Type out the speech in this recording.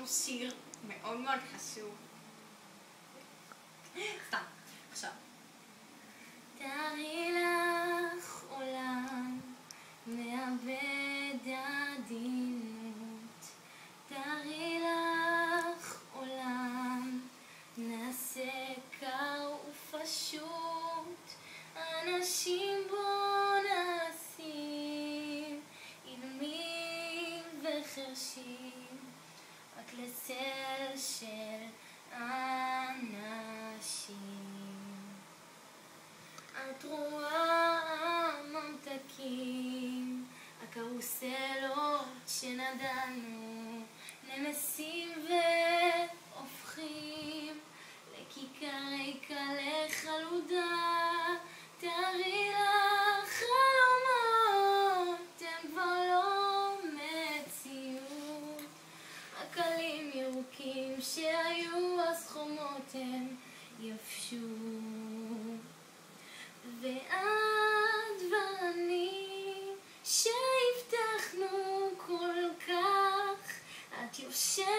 שיר מאוד מאוד חשוב. סתם, עכשיו. תארי לך עולם מאבד עדינות, תארי לך עולם נעשה קר ופשוט, אנשים בו נעשים אילמים וחרשים, רק לצל של אנשים. את רואה הממתקים, הקרוסלות שנדלנו, נמסים והופכים לכיכר ריקה לחלודה. תארי לך חלומות, הם כבר לא מציאות, עקלים ירוקים שהיו אז חומות הם יבשו. ואת ואני שהבטחנו כל כך, את יושבת